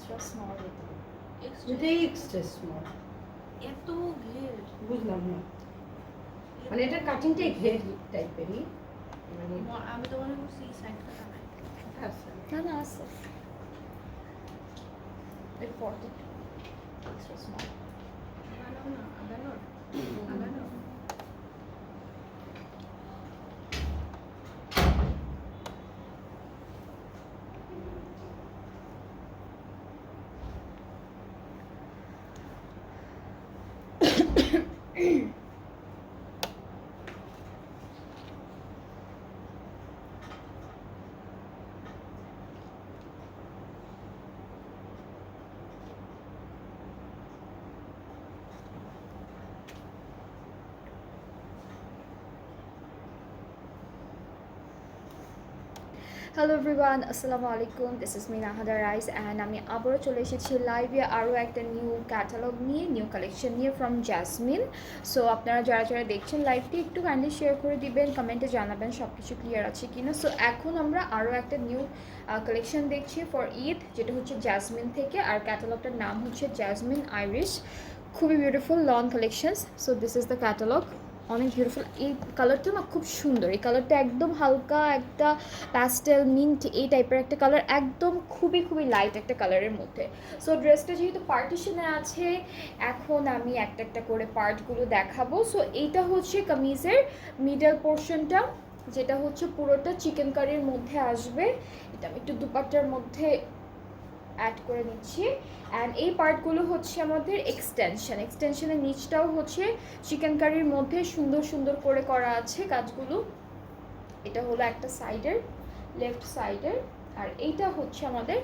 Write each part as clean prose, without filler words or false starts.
Extra small এটাই extra small. এত ঘের বুঝলাম না, মানে এটা কাটিংটাই ঘের টাইপেরই। আমি তো মনে করছি এই সাইডটা নাই। আচ্ছা, না না আছে এর পরটা এক্সট্রা স্মল আগানো না আগানোর আগানো হ্যালো এভরিওয়ান, আসসালামু আলাইকুম। This is me নাহাদা rice and আমি আবারও চলে এসেছি লাইভে আরও একটা নিউ ক্যাটালগ নিয়ে, নিউ কালেকশন নিয়ে ফ্রম জাসমিন। সো আপনারা যারা যারা দেখছেন লাইভটি একটু কাইন্ডলি শেয়ার করে দিবেন, কমেন্টে জানাবেন সব কিছু ক্লিয়ার আছে কিনা। সো এখন আমরা আরও একটা নিউ কালেকশন দেখছি ফর ঈদ, যেটা হচ্ছে জাসমিন থেকে, আর ক্যাটালগটার নাম হচ্ছে জাসমিন আইরিশ। খুবই beautiful lawn collections. So this is the catalog, অনেক বিউটিফুল। এই কালারটা না খুব সুন্দর, এই কালারটা একদম হালকা একটা প্যাস্টেল মিন্ট এই টাইপের একটা কালার, একদম খুবই খুবই লাইট একটা কালারের মধ্যে। সো ড্রেসটা যেহেতু পার্টিশনে আছে, এখন আমি একটা একটা করে পার্টগুলো দেখাবো। সো এইটা হচ্ছে কামিজের মিডল পোর্শনটা, যেটা হচ্ছে পুরোটা চিকেন কারির মধ্যে আসবে। এটা আমি একটু দুপাট্টার মধ্যে অ্যাড করে নিচ্ছি। অ্যান্ড এই পার্টগুলো হচ্ছে আমাদের এক্সটেনশনের নিচটাও হচ্ছে চিকেন কারির মধ্যে সুন্দর সুন্দর করে করা আছে কাজগুলো। এটা হলো একটা সাইডের, লেফট সাইডের, আর এইটা হচ্ছে আমাদের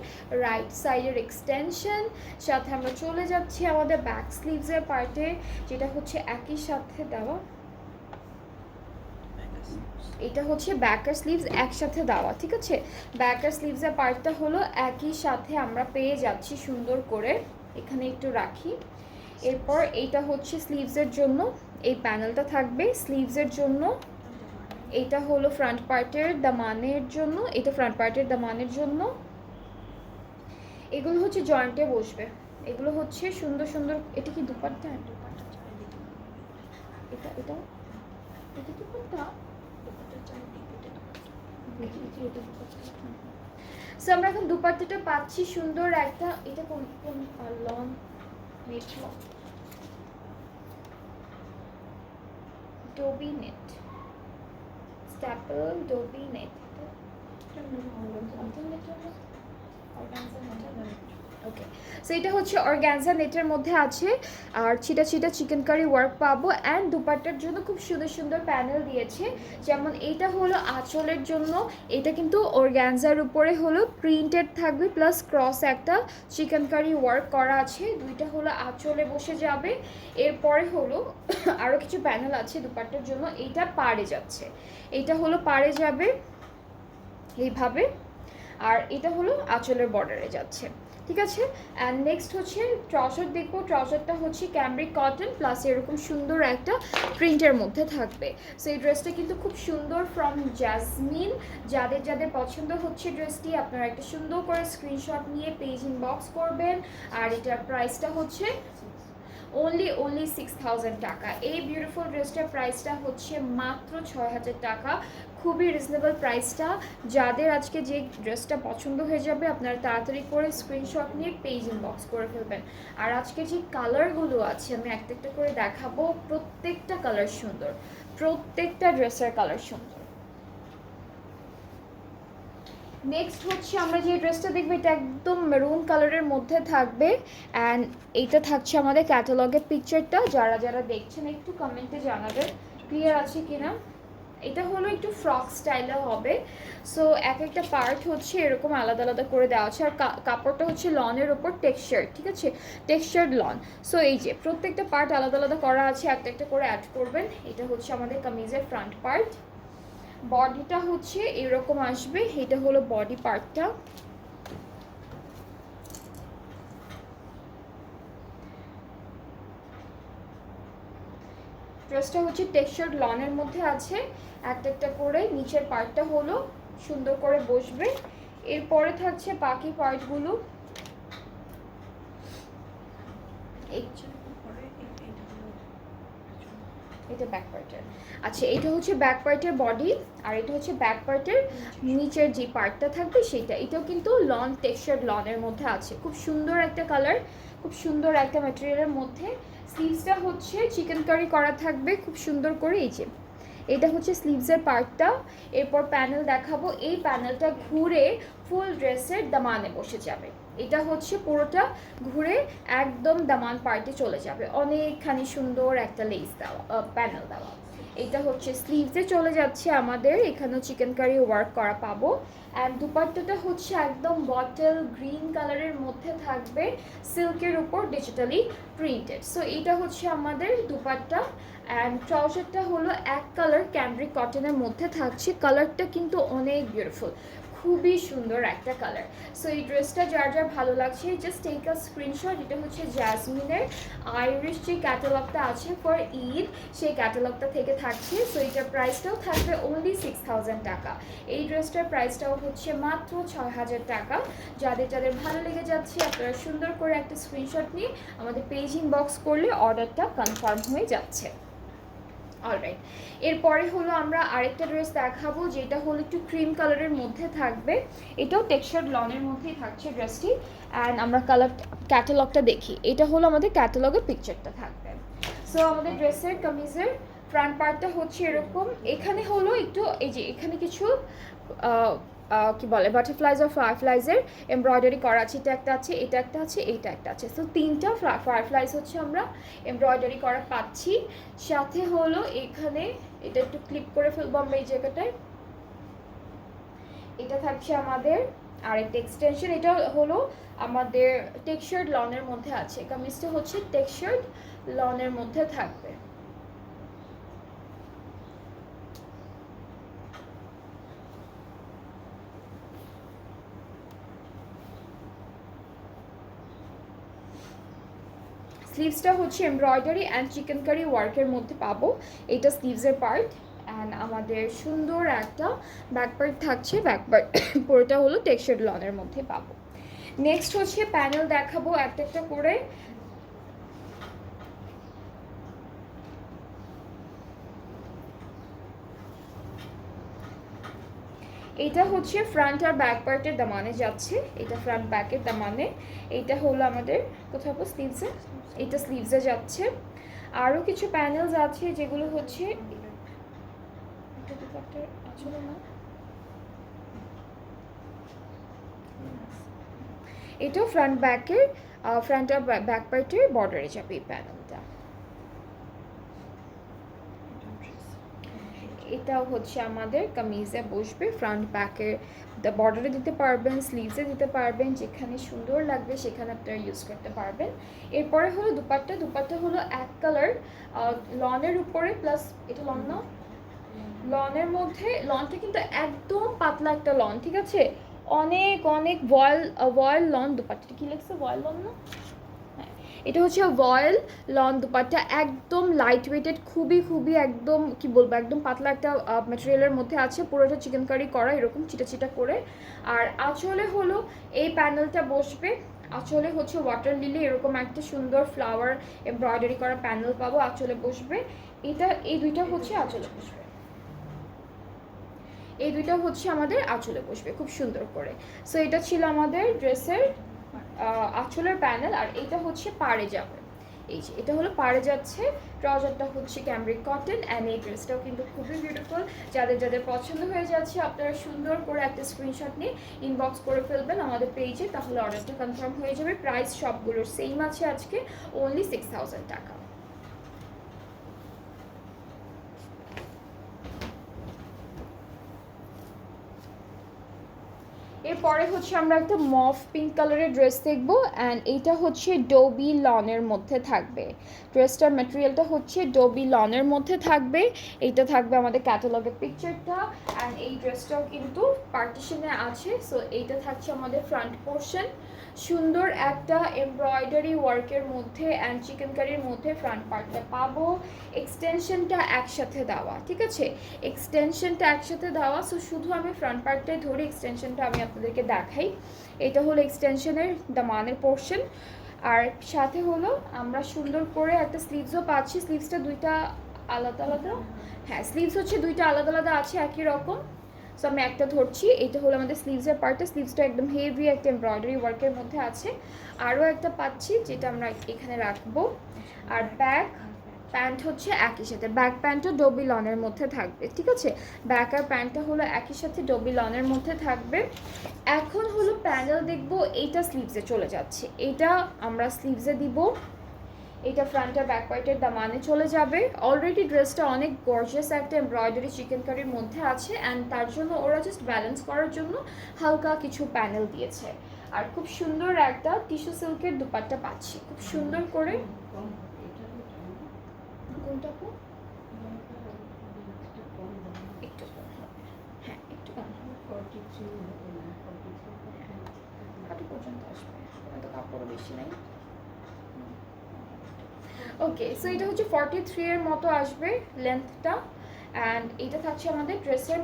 রাইট সাইডের এক্সটেনশন। সাথে আমরা চলে যাচ্ছি আমাদের ব্যাক স্লিভসের পার্টে, যেটা হচ্ছে একই সাথে দেওয়া। এটা হচ্ছে ব্যাকার স্লিভস একসাথে দেওয়া, ঠিক আছে। ব্যাকার স্লিভসের পার্টটা হলো একই সাথে আমরা পেয়ে যাচ্ছি সুন্দর করে, এখানে একটু রাখি। এরপর এইটা হচ্ছে স্লিভসের জন্য, এই প্যানেলটা থাকবে স্লিভসের জন্য। এইটা হলো ফ্রন্ট পার্টের দামানের জন্য, এটা ফ্রন্ট পার্টের দামানের জন্য। এগুলো হচ্ছে জয়েন্টে বসবে, এগুলো হচ্ছে সুন্দর সুন্দর। এটা কি দুপাট্টা? এটা এটা এটা দুপাট্টা। সো আমরা এখন দুপাট্টাটা পাচ্ছি সুন্দর একটা। এটা কোন কোন lawn metro dobby net, staple dobby net. Okay, so এটা হচ্ছে অর্গানজা নেটের মধ্যে আছে, আর ছিটা ছিটা চিকেন কারি ওয়ার্ক পাবো। অ্যান্ড দুপাট্টার জন্য খুব সুন্দর সুন্দর প্যানেল দিয়েছে, যেমন এইটা হলো আঁচলের জন্য। এটা কিন্তু অর্গানজার উপরে হলো প্রিন্টেড থাকবে, প্লাস ক্রস একটা চিকেন কারি ওয়ার্ক করা আছে, দুইটা হলো আঁচলে বসে যাবে। এরপরে হলো আরও কিছু প্যানেল আছে দুপাট্টার জন্য। এইটা পাড়ে যাচ্ছে, এইটা হলো পাড়ে যাবে এইভাবে, আর এটা হলো আঁচলের বর্ডারে যাচ্ছে, ঠিক আছে। অ্যান্ড নেক্সট হচ্ছে ট্রাউজার দেখবো। ট্রাউজারটা হচ্ছে ক্যামব্রিক কটন প্লাস এরকম সুন্দর একটা প্রিন্টের মধ্যে থাকবে। সো এই ড্রেসটা কিন্তু খুব সুন্দর ফ্রম জাসমিন। যাদের যাদের পছন্দ হচ্ছে ড্রেসটি, আপনারা একটা সুন্দর করে স্ক্রিনশট নিয়ে পেজ ইনবক্স করবেন। আর এটার প্রাইসটা হচ্ছে only 6000 টাকা। এই বিউটিফুল ড্রেসটার প্রাইসটা হচ্ছে মাত্র 6000 টাকা, খুবই রিজনেবল প্রাইসটা। যাদের আজকে যে ড্রেসটা পছন্দ হয়ে যাবে, আপনারা তাড়াতাড়ি করে স্ক্রিনশট নিয়ে পেজ ইনবক্স করে ফেলবেন। আর আজকে যে কালারগুলো আছে আমি একটা একটা করে দেখাবো, প্রত্যেকটা কালার সুন্দর, প্রত্যেকটা ড্রেসের কালার সুন্দর। নেক্সট হচ্ছে আমরা যে ড্রেসটা দেখবো, এটা একদম মেরুন কালারের মধ্যে থাকবে। অ্যান্ড এইটা থাকছে আমাদের ক্যাটালগের পিকচারটা। যারা যারা দেখছেন একটু কমেন্টে জানাবেন ক্লিয়ার আছে কিনা। এটা হলো একটু ফ্রক স্টাইলে হবে। সো এক একটা পার্ট হচ্ছে এরকম আলাদা আলাদা করে দেওয়া আছে, আর কাপড়টা হচ্ছে লনের ওপর টেক্সচার, ঠিক আছে, টেক্সচার্ড লন। সো এই যে প্রত্যেকটা পার্ট আলাদা আলাদা করা আছে, একটা একটা করে অ্যাড করবেন। এটা হচ্ছে আমাদের কামিজের ফ্রন্ট পার্ট। বডিটা হচ্ছে এরকম আসবে, এটা হলো বডি পার্টটা। ড্রেসটা হচ্ছে টেক্সচার লনের মধ্যে আছে, একটা একটা করে নিচের পার্টটা হলো সুন্দর করে বসবে। এরপরে থাকছে বাকি পার্টগুলো। এটা ব্যাক পার্টের। আচ্ছা, এটা হচ্ছে ব্যাক পার্টের বডি, আর এটা হচ্ছে ব্যাক পার্টের নিচের যে পার্টটা থাকবে সেটা। এটাও কিন্তু লন টেক্সচার লনের মধ্যে আছে, খুব সুন্দর একটা কালার, খুব সুন্দর একটা ম্যাটেরিয়ালের মধ্যে। স্লিভসটা হচ্ছে চিকেন কারি করা থাকবে খুব সুন্দর করে। এই যে এটা হচ্ছে স্লিভসের পার্টটা। এরপর প্যানেল দেখাবো, এই প্যানেলটা ঘুরে ফুল ড্রেসের দামানে বসে যাবে। এটা হচ্ছে পুরোটা ঘুরে একদম দামান পার্টে চলে যাবে, অনেকখানি সুন্দর একটা লেস দেওয়া, প্যানেল দেওয়া। এটা হচ্ছে স্লিভসে চলে যাচ্ছে আমাদের, এখানেও চিকেন কারি ওয়ার্ক করা পাবো। অ্যান্ড দুপাট্টাটা হচ্ছে একদম বটল গ্রিন কালারের মধ্যে থাকবে, সিল্কের উপর ডিজিটালি প্রিন্টেড। সো এটা হচ্ছে আমাদের দুপাট্টা। অ্যান্ড ট্রাউজারটা হলো এক কালার ক্যামব্রিক কটনের মধ্যে থাকছে, কালারটা কিন্তু অনেক বিউটিফুল, খুবই সুন্দর একটা কালার। সো এই ড্রেসটা যার যার ভালো লাগছে জাস্ট টেক আ স্ক্রিনশট। এটা হচ্ছে জ্যাসমিনের আইরিশ যে ক্যাটালগটা আছে ফর ঈদ, সেই ক্যাটালগটা থেকে থাকছে। সো এটার প্রাইসটাও থাকবে অনলি 6000 টাকা। এই ড্রেসটার প্রাইসটাও হচ্ছে মাত্র 6000 টাকা। যাদের যাদের ভালো লেগে যাচ্ছে আপনারা সুন্দর করে একটা স্ক্রিনশট নিয়ে আমাদের পেজ ইনবক্স করলে অর্ডারটা কনফার্ম হয়ে যাচ্ছে। অলরাইট, এরপরে হলো আমরা আরেকটা ড্রেস দেখাবো, যেটা হলো একটু ক্রিম কালারের মধ্যে থাকবে। এটাও টেক্সচার লনের মধ্যেই থাকছে ড্রেসটি। অ্যান্ড আমরা কালার ক্যাটালগটা দেখি, এটা হলো আমাদের ক্যাটালগের পিকচারটা থাকবে। সো আমাদের ড্রেসের কামিজের ফ্রন্ট পার্টটা হচ্ছে এরকম। এখানে হলো একটু এই যে এখানে কিছু কি বলে বাটারফ্লাইজ আর ফায়ারফ্লাইজের এমব্রয়ডারি করা আছে। এটা একটা আছে, এটা একটা আছে, এইটা একটা আছে। সো তিনটা ফায়ারফ্লাইজ হচ্ছে আমরা এমব্রয়ডারি করা পাচ্ছি। সাথে হলো এখানে এটা একটু ক্লিপ করে ফেলবো আমরা এই জায়গাটায়। এটা থাকছে আমাদের আরেকটা এক্সটেনশন, এটা হলো আমাদের টেক্সচার্ড লনের মধ্যে আছে। কামিজটা হচ্ছে টেক্সচার্ড লনের মধ্যে থাকবে। স্লিভসটা হচ্ছে এমব্রয়ডারি অ্যান্ড চিকেন কারি ওয়ার্কের মধ্যে পাবো, এটা স্লিভসের পার্ট। অ্যান্ড আমাদের সুন্দর একটা ব্যাক পার্ট থাকছে, ব্যাক পার্ট পুরোটা হলো টেক্সচার্ড লনের মধ্যে পাবো। নেক্সট হচ্ছে প্যানেল দেখাবো একটা একটা করে। এটা হচ্ছে ফ্রন্ট আর ব্যাক পার্টের দামানে যাচ্ছে, এটা ফ্রন্ট ব্যাকের দামানে। এটা হলো আমাদের কোথাও স্লিভসে, এটা স্লিভসে যাচ্ছে। আরও কিছু প্যানেলস আছে যেগুলো হচ্ছে না, এটাও ফ্রন্ট ব্যাকের ফ্রন্ট আর ব্যাক পার্টের বর্ডারে যাবে এই প্যানেলটা। এটাও হচ্ছে আমাদের কামিজে বসবে, ফ্রন্ট ব্যাকের বর্ডারে দিতে পারবেন, স্লিভসে দিতে পারবেন, যেখানে সুন্দর লাগবে সেখানে আপনারা ইউজ করতে পারবেন। এরপরে হলো দুপাট্টা। দুপাট্টা হলো এক কালার লনের উপরে, প্লাস এটা লন না, লনের মধ্যে, লনটা কিন্তু একদম পাতলা একটা লন, ঠিক আছে, অনেক অনেক ভয়েল লন দুপাট্টা। কি লাগছে, ভয়েল লন না? এটা হচ্ছে ভয়েল লন দুপাট্টা, একদম লাইট ওয়েটেড, খুবই খুবই একদম কি বলবো একদম পাতলা একটা ম্যাটেরিয়ালের মধ্যে আছে। পুরোটা চিকেন কারি করা এরকম চিটা চিটা করে। আর আঁচলে হলো এই প্যানেলটা বসবে, আঁচলে হচ্ছে ওয়াটার লিলি এরকম একটা সুন্দর ফ্লাওয়ার এমব্রয়ডারি করা প্যানেল পাবো, আঁচলে বসবে। এই দুইটা হচ্ছে আঁচলে বসবে, এই দুইটা হচ্ছে আমাদের আঁচলে বসবে খুব সুন্দর করে। সো এটা ছিল আমাদের ড্রেসের আঁচলের প্যানেল। আর এটা হচ্ছে পাড়ে যাবে, এই যে এটা হলো পাড়ে যাচ্ছে। ট্রাউজারটা হচ্ছে ক্যামব্রিক কটন। অ্যান্ড এই ড্রেসটাও কিন্তু খুবই বিউটিফুল। যাদের যাদের পছন্দ হয়ে যাচ্ছে আপনারা সুন্দর করে একটা স্ক্রিনশট নিয়ে ইনবক্স করে ফেলবেন আমাদের পেজে, তাহলে অর্ডারটা কনফার্ম হয়ে যাবে। প্রাইস সবগুলোর সেম আছে আজকে, অনলি 6000 টাকা। এরপরে হচ্ছে আমরা একটা মফ পিঙ্ক কালারের ড্রেস দেখবো। অ্যান্ড এইটা হচ্ছে ডোবি লনের মধ্যে থাকবে, ড্রেসটার ম্যাটেরিয়ালটা হচ্ছে ডোবি লনের মধ্যে থাকবে। এইটা থাকবে আমাদের ক্যাটালগের পিকচারটা। অ্যান্ড এই ড্রেসটাও কিন্তু পার্টিশনে আছে। সো এইটা থাকছে আমাদের ফ্রন্ট পোর্শন, সুন্দর একটা এমব্রয়ডারি ওয়ার্কের মধ্যে অ্যান্ড চিকেন কারির মধ্যে ফ্রন্ট পার্টটা পাবো। এক্সটেনশনটা একসাথে দেওয়া, ঠিক আছে, এক্সটেনশনটা একসাথে দেওয়া। সো শুধু আমি ফ্রন্ট পার্টটাই ধরে এক্সটেনশনটা আমি আপনাদেরকে দেখাই। এটা হলো এক্সটেনশনের দামানের পোর্শন। আর সাথে হলো আমরা সুন্দর করে একটা স্লিভসও পাচ্ছি। স্লিভসটা দুইটা আলাদা আলাদা, হ্যাঁ স্লিভস হচ্ছে দুইটা আলাদা আলাদা আছে একই রকম। সো আমি একটা ধরছি, এটা হলো আমাদের স্লিভসের পার্টটা। স্লিভসটা একদম হেভি একটা এমব্রয়ডারি ওয়ার্কের মধ্যে আছে। আরও একটা পাচ্ছি যেটা আমরা এখানে রাখবো। আর ব্যাক প্যান্ট হচ্ছে একই সাথে, ব্যাক প্যান্টও ডবি লনের মধ্যে থাকবে, ঠিক আছে। ব্যাক আর প্যান্টটা হলো একই সাথে ডবি লনের মধ্যে থাকবে। এখন হলো প্যানেল দেখবো, এইটা স্লিভসে চলে যাচ্ছে, এইটা আমরা স্লিভসে দিব। এটা ফ্রন্ট আর ব্যাক পার্টের দামানে চলে যাবে। অলরেডি ড্রেসটা অনেক গর্জিয়াস একটা এমব্রয়ডারি চিকেন কারির মধ্যে আছে, অ্যান্ড তার জন্য ওরা জাস্ট ব্যালেন্স করার জন্য হালকা কিছু প্যানেল দিয়েছে। আর খুব সুন্দর একটা টিস্যু সিল্কের দুপাট্টা পাচ্ছি খুব সুন্দর করে। কোনটা আপু? একটু কম হবে, হ্যাঁ একটু কম হবে, হাঁটু পর্যন্ত আসবে, তো কাপড়ও বেশি নাই। ওকে, সো এটা হচ্ছে 43 এর মতো আসবে লেন্থটা। অ্যান্ড এটা থাকছে আমাদের ড্রেসের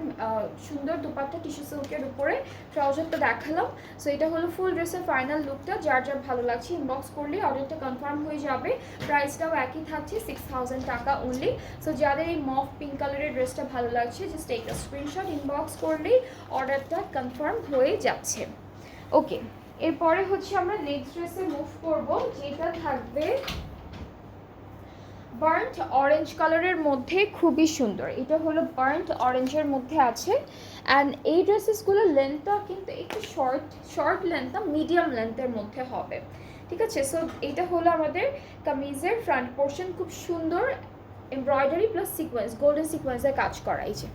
সুন্দর দুপাট্টা টিস্যু সিল্কের উপরে। ট্রাউজারটা দেখালাম। সো এটা হলো ফুল ড্রেসের ফাইনাল লুকটা। যার যার ভালো লাগছে ইনবক্স করলে অর্ডারটা কনফার্ম হয়ে যাবে। প্রাইসটাও একই থাকছে, 6000 টাকা অনলি। সো যাদের এই মফ পিঙ্ক কালারের ড্রেসটা ভালো লাগছে জাস্ট একটা স্ক্রিনশট ইনবক্স করলেই অর্ডারটা কনফার্ম হয়ে যাচ্ছে। ওকে, এরপরে হচ্ছে আমরা নেক্সট ড্রেসে মুভ করব, যেটা থাকবে বার্ন্ট অরেঞ্জ কালারের মধ্যে, খুবই সুন্দর। এটা হলো বার্ন্ট অরেঞ্জের মধ্যে আছে। অ্যান্ড এই ড্রেসেসগুলোর লেন্থটা কিন্তু একটু শর্ট লেন্থটা মিডিয়াম লেন্থের মধ্যে হবে, ঠিক আছে। সো এটা হলো আমাদের কামিজের ফ্রন্ট পোর্শন, খুব সুন্দর এমব্রয়ডারি প্লাস সিকোয়েন্স, গোল্ডেন সিকোয়েন্সের কাজ করা। এই যে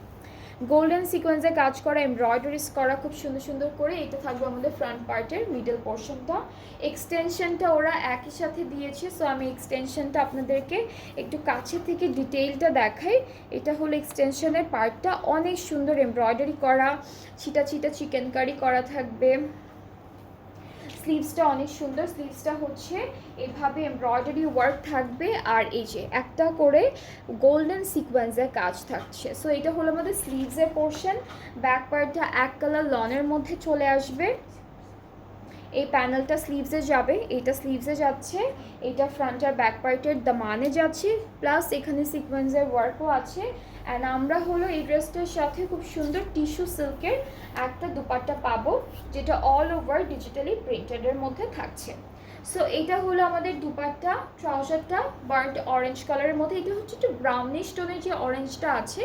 গোল্ডেন সিকোয়েন্সে কাজ করা, এমব্রয়ডারিজ করা খুব সুন্দর সুন্দর করে। এটা থাকবে আমাদের ফ্রন্ট পার্টের মিডল পোর্শনটা। এক্সটেনশনটা ওরা একই সাথে দিয়েছে, সো আমি এক্সটেনশনটা আপনাদেরকে একটু কাছে থেকে ডিটেইলটা দেখাই। এটা হলো এক্সটেনশনের পার্টটা, অনেক সুন্দর এমব্রয়ডারি করা, ছিটা ছিটা চিকেন কারি করা থাকবে। স্লিভসটা অনেক সুন্দর, স্লিভসটা হচ্ছে এভাবে এমব্রয়ডারি ওয়ার্ক থাকবে। আর এই যে একটা করে গোল্ডেন সিকোয়েন্সের কাজ থাকছে। সো এটা হলো আমাদের স্লিভসের পোর্শন। ব্যাক পার্টটা এক কালার লনের মধ্যে চলে আসবে। এই প্যানেলটা স্লিভসে যাবে, এটা স্লিভসে যাচ্ছে, এটা ফ্রন্ট আর ব্যাক পার্টের দামানে যাচ্ছে, প্লাস এখানে সিকোয়েন্সের ওয়ার্কও আছে। অ্যান্ড আমরা হলো এই ড্রেসটার সাথে খুব সুন্দর টিস্যু সিল্কের একটা দুপাট্টা পাবো, যেটা অল ওভার ডিজিটালি প্রিন্টেডের মধ্যে থাকছে। সো এটা হলো আমাদের দুপাট্টা। ট্রাউজারটা বার্ন্ট অরেঞ্জ কালারের মধ্যে, এটা হচ্ছে একটু ব্রাউনিশ টোনের যে অরেঞ্জটা আছে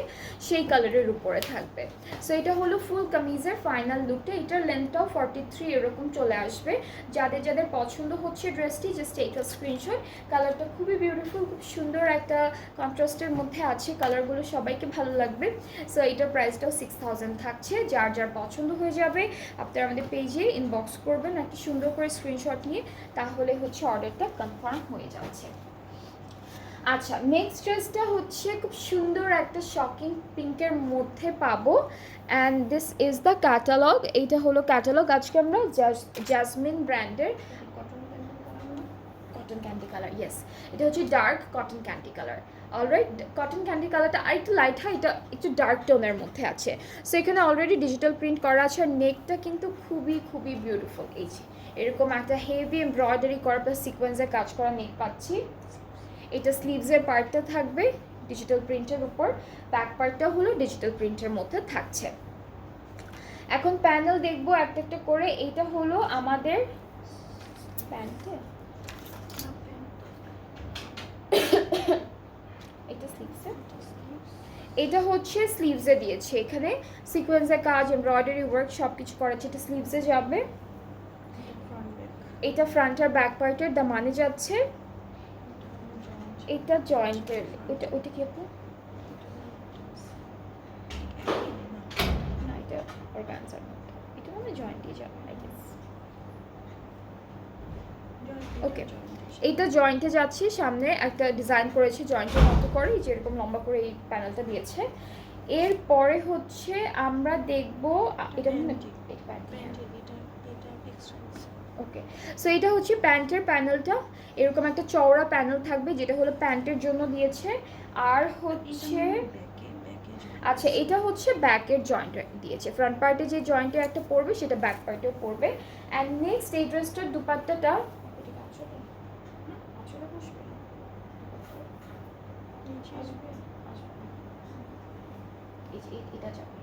সেই কালারের উপরে থাকবে। সো এটা হলো ফুল কামিজের ফাইনাল লুকটা। এটার লেন্থটাও 43 এরকম চলে আসবে। যাদের যাদের পছন্দ হচ্ছে ড্রেসটি জাস্ট একটা স্ক্রিনশট। কালারটা খুবই বিউটিফুল, খুব সুন্দর একটা কন্ট্রাস্টের মধ্যে আছে, কালারগুলো সবাইকে ভালো লাগবে। সো এটার প্রাইসটাও 6000 থাকছে। যার যার পছন্দ হয়ে যাবে আপনারা আমাদের পেজে ইনবক্স করবেন একটা সুন্দর করে স্ক্রিনশট নিয়ে, তাহলে হচ্ছে অর্ডারটা কনফার্ম হয়ে যাচ্ছে। আচ্ছা, নেক্সট ড্রেসটা হচ্ছে খুব সুন্দর একটা শকিং পিঙ্কের মধ্যে পাবো। And this is the catalogue. এইটা হলো ক্যাটালগ। আজকে আমরা জ্যাসমিন ব্র্যান্ডের কটন ক্যান্ডি কালার, ইয়েস এটা হচ্ছে dark cotton candy colour. Alright, cotton candy কালারটা আর একটু লাইট হয়, এটা একটু ডার্ক টোনের মধ্যে আছে। সো এখানে অলরেডি ডিজিটাল প্রিন্ট করা আছে। আর নেকটা কিন্তু খুবই খুবই বিউটিফুল। এই যে এরকম একটা হেভি এমব্রয়ডারি করা প্লাস সিকোয়েন্সের কাজ করা নেক পাচ্ছি। এটা স্লিভসের পার্টটা থাকবে ডিজিটাল প্রিন্টের উপর, ব্যাক পার্টটা হলো ডিজিটাল প্রিন্টের মধ্যে থাকছে। এখন প্যানেল দেখবো একটা একটা করে। এইটা হলো আমাদের প্যান্টে, এটা স্লিভসে, এটা হচ্ছে স্লিভসে দিয়েছে। এখানে সিকোয়েন্সের কাজ, এমব্রয়ডারি ওয়ার্ক সব কিছু করা আছে। এটা স্লিভসে যাবে, এটা ফ্রন্ট আর ব্যাক পার্টের দামানে যাচ্ছে, এটা জয়েন্টের, ওইটা কি আপু? না, এটা অর্গানজার মধ্যে, এটা মানে জয়েন্টই যাবে আই গেস। ওকে, এইটা জয়েন্টে যাচ্ছে, সামনে একটা ডিজাইন করেছে জয়েন্টের মতো করে, যেরকম লম্বা করে এই প্যানেলটা দিয়েছে। এরপরে হচ্ছে আমরা দেখব এটা ওকে। সো এটা হচ্ছে প্যান্টের প্যানেলটা, এরকম একটা চওড়া প্যানেল থাকবে যেটা হলো প্যান্টের জন্য দিয়েছে। আর হচ্ছে আচ্ছা, এটা হচ্ছে ব্যাকের জয়েন্ট দিয়েছে, ফ্রন্ট পার্টে যে জয়েন্টে একটা পড়বে সেটা ব্যাক পার্টেও পড়বে। অ্যান্ড নেক্সট এই ড্রেসটার দুপাট্টাটা আসবে এটা যাবে।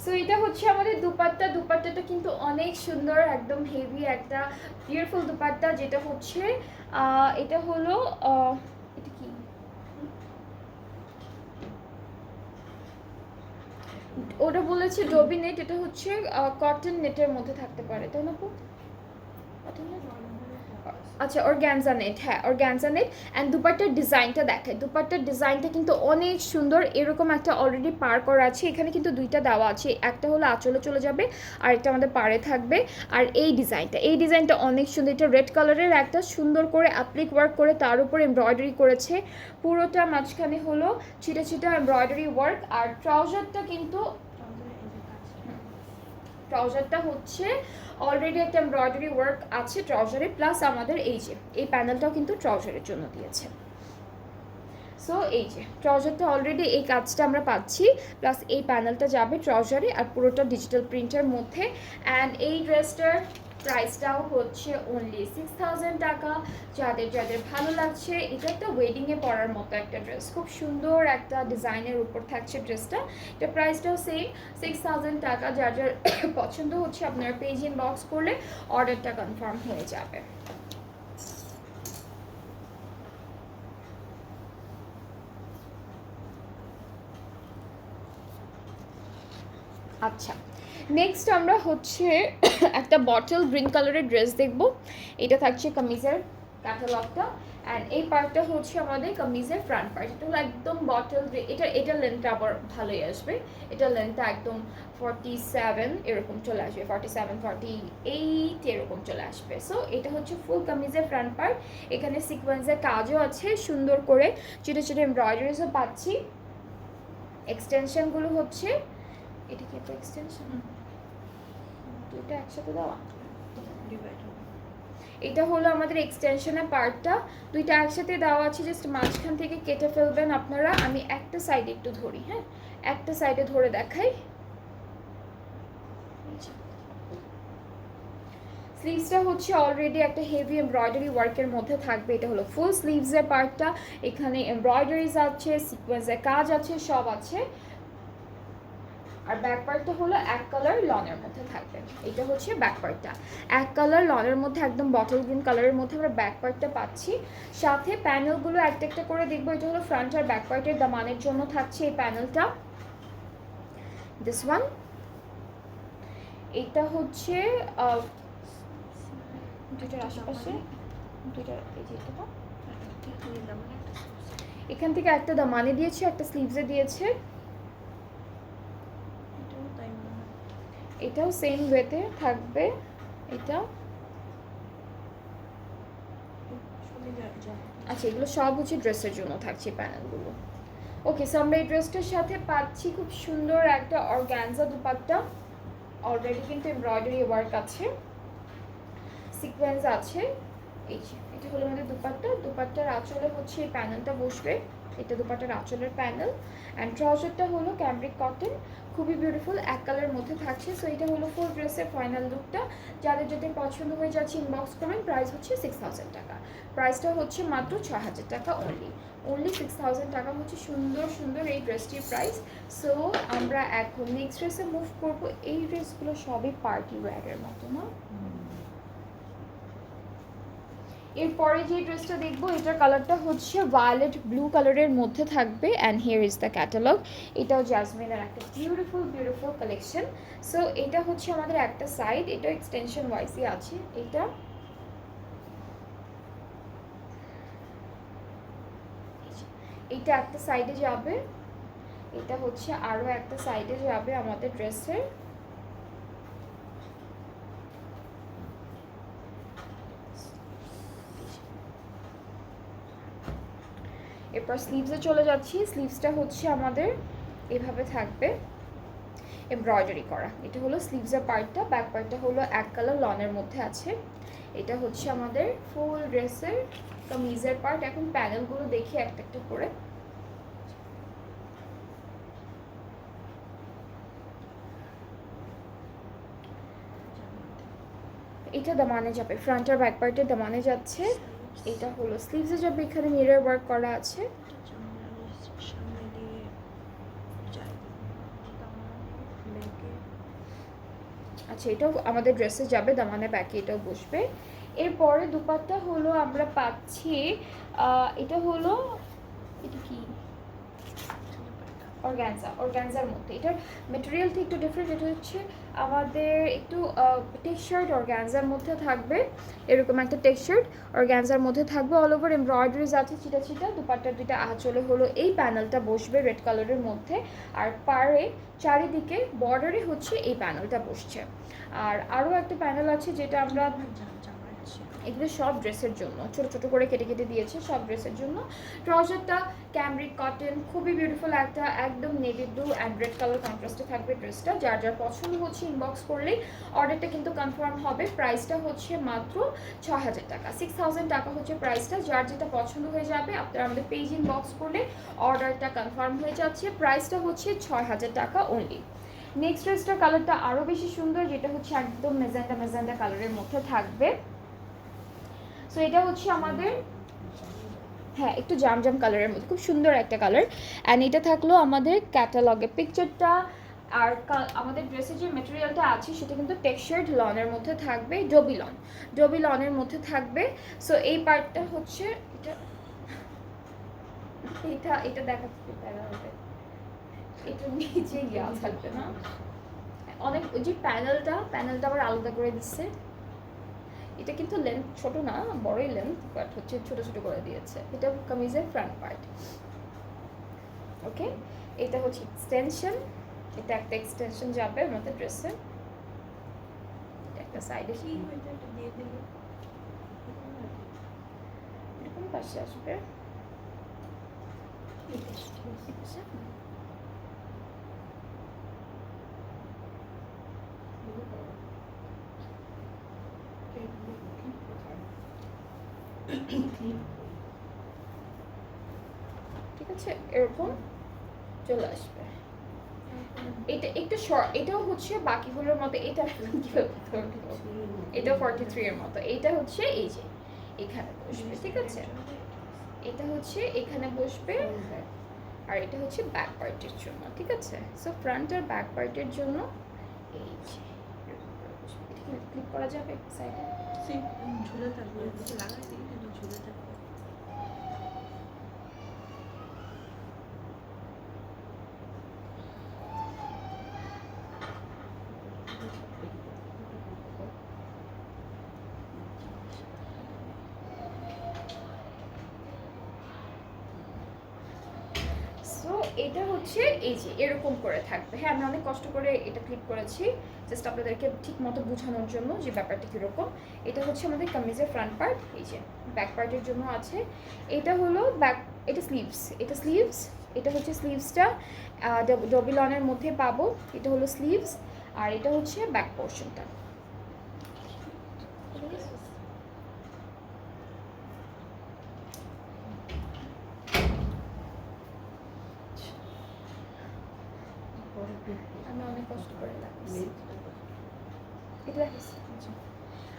সো এটা হচ্ছে আমাদের দুপাট্টা। দুপাট্টাটা কিন্তু অনেক সুন্দর, একদম হেভি একটা বিউটিফুল দুপাট্টা, যেটা হচ্ছে এটা হলো এটা কি ওটা বলেছে ডবি নেট, এটা হচ্ছে কটন নেটের মধ্যে থাকতে পারে, তাই না আপু? কটন নেট, আচ্ছা অর্গানজা নেট, হ্যাঁ অর্গানজা নেট। অ্যান্ড দুপাট্টার ডিজাইনটা দেখায়, দুপাট্টার ডিজাইনটা কিন্তু অনেক সুন্দর। এরকম একটা অলরেডি পার করা আছে, এখানে কিন্তু দুইটা দেওয়া আছে, একটা হলো আঁচলে চলে যাবে আর একটা আমাদের পাড়ে থাকবে। আর এই ডিজাইনটা অনেক সুন্দর, এটা রেড কালারের একটা সুন্দর করে অ্যাপ্লিক ওয়ার্ক করে তার উপর এমব্রয়ডারি করেছে, পুরোটা মাঝখানে হলো ছিটা ছিটা এমব্রয়ডারি ওয়ার্ক। আর ট্রাউজারটা হচ্ছে অলরেডি একটা এমব্রয়ডারি ওয়ার্ক আছে ট্রাউজারে, প্লাস আমাদের এই প্যানেলটাও কিন্তু ট্রাউজারের জন্য দিয়েছে। সো এই যে ট্রাউজারটা অলরেডি এই কাজটা আমরা পাচ্ছি, প্লাস এই প্যানেলটা যাবে ট্রাউজারে আর পুরোটা ডিজিটাল প্রিন্টের মধ্যে। অ্যান্ড এই ড্রেসটার প্রাইসটাও হচ্ছে অনলি 6000 টাকা। যাদের ভালো লাগছে, এটা একটা ওয়েডিংয়ে পরার মতো একটা ড্রেস, খুব সুন্দর একটা ডিজাইনের উপর থাকছে ড্রেসটা। এটা প্রাইসটাও সেম 6000 টাকা। যার পছন্দ হচ্ছে আপনারা পেজ ইনবক্স করলে অর্ডারটা কনফার্ম হয়ে যাবে। আচ্ছা, নেক্সট আমরা হচ্ছে একটা বটল গ্রিন কালারের ড্রেস দেখব। এটা থাকছে কামিজের ক্যাটালগটা, অ্যান্ড এই পার্টটা হচ্ছে আমাদের কামিজের ফ্রন্ট পার্ট। এটা হলো একদম বটল গ্রিন, এটা লেন্থটা আবার ভালোই আসবে, এটা লেন্থটা একদম 47 এরকম চলে আসবে, 47 48 এরকম চলে আসবে। সো এটা হচ্ছে ফুল কামিজের ফ্রন্ট পার্ট, এখানে সিকোয়েন্সের কাজও আছে সুন্দর করে, ছোটো ছোটো এমব্রয়ডারিজও পাচ্ছি। এক্সটেনশনগুলো হচ্ছে, এটা কি একটা এক্সটেনশন, দুটো একসাথে দেওয়া, এটা হলো আমাদের এক্সটেনশনের পার্টটা, দুইটা একসাথে দেওয়া আছে, জাস্ট মাঝখান থেকে কেটে ফেলবেন আপনারা। আমি একটা সাইডে একটু ধরি, হ্যাঁ একটা সাইডে ধরে দেখাই। স্লিভসটা হচ্ছে অলরেডি একটা হেভি এমব্রয়ডারি ওয়ার্কের মধ্যে থাকবে, এটা হলো ফুল স্লিভসের পার্টটা, এখানে এমব্রয়ডারিজ আছে, সিকোয়েন্সের কাজ আছে, সব আছে। আর ব্যাক পার্টটা হলো এক কালার লনের মধ্যে থাকবে, এটা হচ্ছে ব্যাক পার্টটা এক কালার লনের মধ্যে, একদম বটল গ্রিন কালারের মধ্যে আমরা ব্যাক পার্টটা পাচ্ছি। সাথে প্যানেলগুলো একটা একটা করে দেখবো, এটা হলো ফ্রন্ট আর ব্যাক পার্টের দামানের জন্য থাকছে এই প্যানেলটা, দিস ওয়ান। এটা হচ্ছে দুইটার আশেপাশে, দুইটার এই যে এখান থেকে একটা দামানে দিয়েছে, একটা স্লিভসে দিয়েছে, এটাও সেম ওয়েতে থাকবে। এটা আচ্ছা, এগুলো সব হচ্ছে ড্রেসের জন্য থাকছে প্যানেলগুলো। ওকে, সো আমরা এই ড্রেসটার সাথে পাচ্ছি খুব সুন্দর একটা অর্গানজা দুপাট্টা, অলরেডি কিন্তু এমব্রয়ডারি ওয়ার্ক আছে, সিকোয়েন্স আছে। এই যে এটা হলো আমাদের দুপাট্টার আঁচলে হচ্ছে এই প্যানেলটা বসবে, এটা দুপাট্টার আঁচলের প্যানেল। অ্যান্ড ট্রাউজারটা হলো ক্যামব্রিক কটন, খুবই বিউটিফুল এক কালারের মধ্যে থাকছে। সো এটা হলো ফুল ড্রেসের ফাইনাল লুকটা। যাদের পছন্দ হয়ে যাচ্ছে ইনবক্স করবেন। প্রাইস হচ্ছে 6000 টাকা, প্রাইসটা হচ্ছে মাত্র 6000 টাকা অনলি 6000 টাকা হচ্ছে সুন্দর এই ড্রেসটির প্রাইস। সো আমরা এখন নেক্সট ড্রেসে মুভ করব। এই ড্রেসগুলো সবই পার্টি ওয়্যারের মতো না। এরপরে যে ড্রেসটা দেখবো, এটার কালারটা হচ্ছে ভায়োলেট ব্লু কালারের মধ্যে থাকবে, and here is the catalogue. এটাও জাসমিনের একটা বিউটিফুল কালেকশন। সো এটা হচ্ছে আমাদের একটা সাইড, এটা এক্সটেনশন ওয়াইজই আছে। এটা একটা সাইডে যাবে, এটা হচ্ছে আরও একটা সাইডে যাবে আমাদের ড্রেসের। এরপর স্লিভসে চলে যাচ্ছি। স্লিভসটা হচ্ছে আমাদের এভাবে থাকবে এমব্রয়ডারি করা, এটা হলো স্লিভসের পার্টটা। ব্যাক পার্টটা হলো এক কালার লনের মধ্যে আছে। এটা হচ্ছে আমাদের ফুল ড্রেসের কামিজের পার্ট। এখন প্যানেলগুলো দেখি একটা একটা করে। এটা দামানে যাবে, ফ্রন্ট আর ব্যাক পার্টের দামানে যাচ্ছে। এটা হলো স্লিভসে যাবে, এখানে মিরর ওয়ার্ক করা আছে। আচ্ছা, এটাও আমাদের ড্রেসে যাবে, দামানে ব্যাকে এটাও বসবে। এরপরে দুপাট্টা হলো আমরা পাচ্ছি, এটা হলো, এটা কি অর্গানজার মধ্যে। এটার মেটেরিয়ালটা একটু ডিফারেন্ট। এটা হচ্ছে আমাদের একটু টেক্সচার্ড অর্গানজার মধ্যে থাকবে, এরকম একটা টেক্সচার্ড অর্গানজার মধ্যে থাকবে। অল ওভার এমব্রয়ডারিজ আছে ছিটা ছিটা। দুপাট্টার দুইটা আঁচলে হলো এই প্যানেলটা বসবে রেড কালারের মধ্যে, আর পাড়ে চারিদিকে বর্ডারে হচ্ছে এই প্যানেলটা বসছে। আর আরও একটা প্যানেল আছে যেটা আমরা, এগুলো সব ড্রেসের জন্য ছোট ছোট করে কেটে কেটে দিয়েছে, সব ড্রেসের জন্য। ট্রাউজারটা ক্যামব্রিক কটন, খুবই বিউটিফুল একটা, একদম navy blue and red colour কন্ট্রাস্টে থাকবে ড্রেসটা। যার যার পছন্দ হচ্ছে ইনবক্স করলেই অর্ডারটা কিন্তু কনফার্ম হবে। প্রাইসটা হচ্ছে মাত্র 6,000 টাকা, 6,000 টাকা হচ্ছে প্রাইসটা। যার যেটা পছন্দ হয়ে যাবে আপনারা আমাদের পেজ ইনবক্স করলে অর্ডারটা কনফার্ম হয়ে যাচ্ছে। প্রাইসটা হচ্ছে 6,000 টাকা অনলি। নেক্সট ড্রেসটার কালারটা আরও বেশি সুন্দর, যেটা হচ্ছে একদম মেজেন্টা কালারের মধ্যে থাকবে। সো এটা হচ্ছে আমাদের, হ্যাঁ, একটু জাম কালারের মধ্যে, খুব সুন্দর একটা কালার। অ্যান্ড এটা থাকলো আমাদের ক্যাটালগে পিকচারটা। আর আমাদের ড্রেসের যে মেটেরিয়ালটা আছে সেটা কিন্তু টেক্সচার্ড লনের মধ্যে থাকবে, ডবি লনের মধ্যে থাকবে। সো এই পার্টটা হচ্ছে এটা, এটা দেখাতে প্যারা হবে, এটা নিচে ইয়া থাকবে না অনেক, ওই যে প্যানেলটা আবার আলাদা করে দিচ্ছে। এটা কিন্তু লেন্থ ছোট না, বড়ই লেন্থ, বাট হচ্ছে ছোট ছোট করে দিয়েছে। এটা কামিজের ফ্রন্ট পার্ট। ওকে, এটা হচ্ছে এক্সটেনশন, এটা একটা এক্সটেনশন যাবে আমাদের ড্রেসে। একটা সাইডে এরকম পাশে আসবে। ঠিক আছে, এরকম চলে আসবে। এটা একটু শর্ট, এটাও হচ্ছে বাকিগুলোর মতো। এটা এটা 43 এর মতো। এটা হচ্ছে এই যে এখানে বসবে, ঠিক আছে, এটা হচ্ছে এখানে বসবে। আর এটা হচ্ছে ব্যাক পার্টের জন্য, ঠিক আছে। সো ফ্রন্ট আর ব্যাক পার্টের জন্য এই যে ক্লিক করা যাবে সাইডে, ঝুলে থাকবে, লাগাই দিই কিন্তু ঝুলে থাকবে। সো এটা হচ্ছে এই যে এরকম করে থাকবে। হ্যাঁ, আমি অনেক কষ্ট করে এটা ক্লিক করেছি জাস্ট আপনাদেরকে ঠিক মতো বোঝানোর জন্য যে ব্যাপারটা কীরকম। এটা হচ্ছে আমাদের কামিজের ফ্রন্ট পার্ট, এই যে ব্যাক পার্টের জন্য আছে। এটা হলো ব্যাক, এটা স্লিভস, এটা হচ্ছে স্লিভসটা ডবল লনের মধ্যে পাবো। এটা হলো স্লিভস, আর এটা হচ্ছে ব্যাক পোর্শনটা। আমি অনেক কষ্ট করে লাগিয়েছি এটা।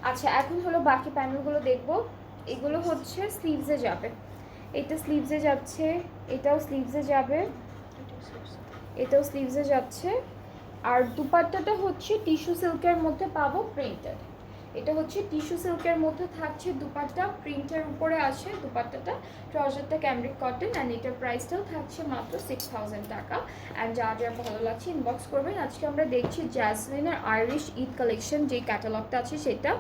আচ্ছা, এখন হলো বাকি প্যানেলগুলো দেখবো। এগুলো হচ্ছে স্লিভসে যাবে, এটা স্লিভসে যাচ্ছে, এটাও স্লিভসে যাবে, এটাও স্লিভসে যাচ্ছে। আর দুপাট্টাটা হচ্ছে টিস্যু সিল্কের মধ্যে পাবো, প্রিন্টেড। এটা হচ্ছে টিস্যু সিল্কের মধ্যে থাকছে দুপাট্টা, প্রিন্টের উপরে আসে দুপাট্টাটা। ট্রাউজারটা ক্যামব্রিক কটন, অ্যান্ড এটার প্রাইসটাও থাকছে মাত্র 6,000 টাকা। অ্যান্ড যা যা ভালো লাগছে ইনবক্স করবেন। আজকে আমরা দেখছি জ্যাসমিনের আইরিশ ঈদ কালেকশন, যে ক্যাটালগটা আছে সেটা।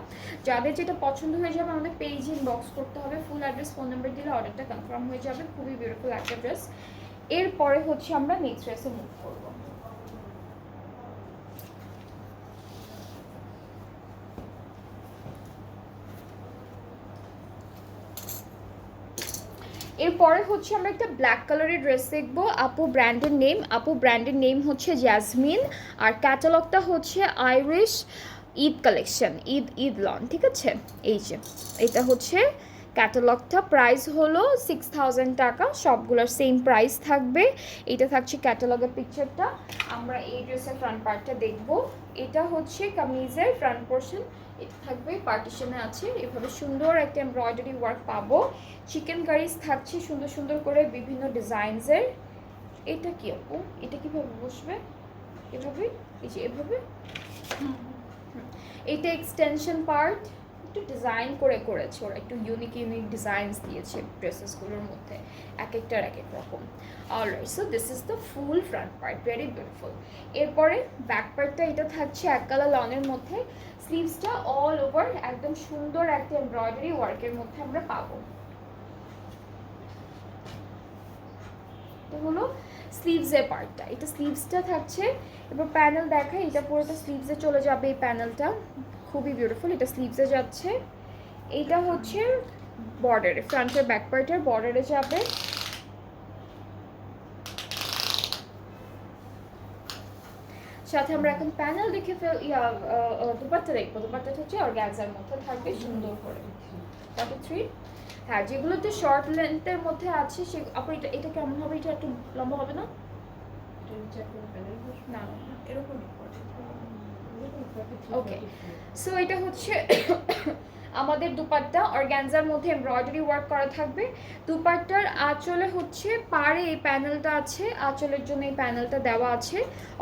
যাদের যেটা পছন্দ হয়ে যাবে আমাদের পেজ ইনবক্স করতে হবে, ফুল অ্যাড্রেস ফোন নাম্বার দিলে অর্ডারটা কনফার্ম হয়ে যাবে। খুবই বিউটিফুল একটা ড্রেস। এরপরে হচ্ছে আমরা নেক্সট ড্রেসে মুভ করবো। এরপরে হচ্ছে আমরা একটা ব্ল্যাক কালারের ড্রেস দেখবো। আপু ব্র্যান্ডের নেম হচ্ছে জ্যাসমিন, আর ক্যাটালগটা হচ্ছে Irish Eid collection, Eid lawn, ঠিক আছে। এই যে এটা হচ্ছে ক্যাটালগটা, প্রাইস হলো 6,000 টাকা, সবগুলোর সেম প্রাইস থাকবে। এটা থাকছে ক্যাটালগের পিকচারটা। আমরা এই ড্রেসের ফ্রন্ট পার্টটা দেখবো। এটা হচ্ছে কামিজের ফ্রন্ট পোর্শন, এটা থাকবে পার্টিশনে আছে, এভাবে সুন্দর একটা এমব্রয়ডারি ওয়ার্ক পাবো। চিকেন কারিজ থাকছে সুন্দর সুন্দর করে বিভিন্ন ডিজাইনসের। এটা কি আপু, এটা কিভাবে বসবে? এভাবে, এই যে এভাবে। এটা এক্সটেনশন পার্ট, একটু ডিজাইন করে করেছে ওরা, একটু ইউনিক ইউনিক ডিজাইনস দিয়েছে ড্রেসেসগুলোর মধ্যে, এক একটার এক এক রকম। Alright, so this is the full front part, very beautiful. এরপরে ব্যাক পার্টটা এটা থাকছে এক কালার লনের মধ্যে, স্লিভসটা অল ওভার একদম সুন্দর একটা এমব্রয়ডারি ওয়ার্কের মধ্যে আমরা পাবো। এটা হলো স্লিভসের পার্টটা, এটা স্লিভসটা থাকছে। এবার প্যানেল দেখায়, এটা পুরোটা স্লিভসে চলে যাবে এই প্যানেলটা, খুবই বিউটিফুল। এটা স্লিভসে যাচ্ছে, এইটা হচ্ছে বর্ডারে, ফ্রন্টের ব্যাক পার্টের বর্ডারে যাবে। সাথে আমরা এখন প্যানেল দেখে দুপাট্টা দেখবো। দুপাট্টাটা হচ্ছে অর্গানজার মধ্যে থাকবে সুন্দর করে 43। হ্যাঁ, যেগুলোতে শর্ট লেন্থের মধ্যে আছে সে আপু, এটা কেমন হবে? এটা একটু লম্বা হবে না? না না, এরকমই ওকে। সো এটা হচ্ছে আমাদের দুপাট্টা, অর্গানজার মধ্যে এমব্রয়ডারি ওয়ার্ক করা থাকবে। দুপাট্টার আঁচলে হচ্ছে পাড়ে এই প্যানেলটা আছে, আঁচলের জন্য এই প্যানেলটা দেওয়া আছে,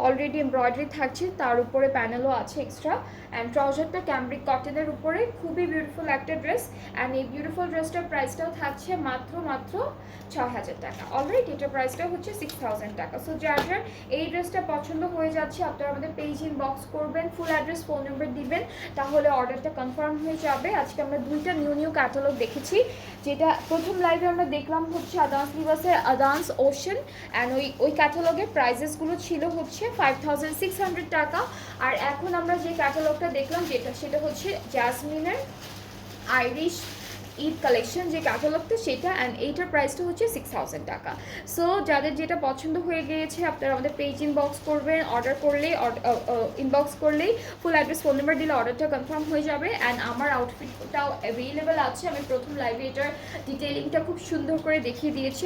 অলরেডি এমব্রয়ডারি থাকছে, তার উপরে প্যানেলও আছে এক্সট্রা। অ্যান্ড ট্রাউজারটা ক্যামব্রিক কটনের উপরে, খুবই বিউটিফুল একটা ড্রেস। অ্যান্ড এই বিউটিফুল ড্রেসটার প্রাইসটাও থাকছে মাত্র 6,000 টাকা। অলরাইট, এটার প্রাইসটা হচ্ছে 6,000 টাকা। সো যার যার এই ড্রেসটা পছন্দ হয়ে যাচ্ছে, আপনারা আমাদের পেজ ইনবক্স করবেন, ফুল অ্যাড্রেস, ফোন নাম্বার দিবেন, তাহলে অর্ডারটা কনফার্ম হয়ে যাবে। আজকে আমরা দুইটা নিউ নিউ ক্যাটালগ দেখেছি, যেটা প্রথম লাইভে আমরা দেখলাম হচ্ছে আদান্স লিবাসের আদান্স ওশান। অ্যান্ড ওই ক্যাটালগের প্রাইজেসগুলো ছিল হচ্ছে 5,600 টাকা। আর এখন আমরা যে ক্যাটালগটা দেখলাম সেটা হচ্ছে জাসমিনের আইরিশ ঈদ কালেকশন যে ক্যাটালগটা সেটা, অ্যান্ড এইটার প্রাইসটা হচ্ছে 6,000 টাকা। সো যাদের যেটা পছন্দ হয়ে গিয়েছে আপনারা আমাদের পেজ ইনবক্স করবেন, অর্ডার করলেই ইনবক্স করলেই ফুল অ্যাড্রেস, ফোন নাম্বার দিলে অর্ডারটা কনফার্ম হয়ে যাবে। অ্যান্ড আমার আউটফিটটাও অ্যাভেলেবেল আছে, আমি প্রথম লাইভে এটার ডিটেইলিংটা খুব সুন্দর করে দেখিয়ে দিয়েছি।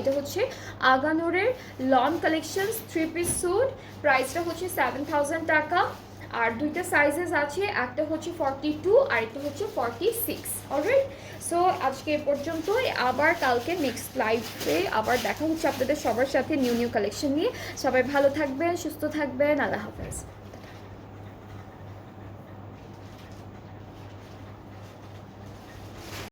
এটা হচ্ছে আগানোরের লন কালেকশনস 3 পিস স্যুট, প্রাইসটা হচ্ছে 7,000 টাকা। আর দুইটা সাইজেস আছে, একটা হচ্ছে 42 আর একটা হচ্ছে 46। অলরাইট, সো আজকে এ পর্যন্তই, আবার কালকে নেক্সট লাইভে আবার দেখা হচ্ছে আপনাদের সবার সাথে নিউ নিউ কালেকশন নিয়ে। সবাই ভালো থাকবেন, সুস্থ থাকবেন, আল্লাহ হাফেজ।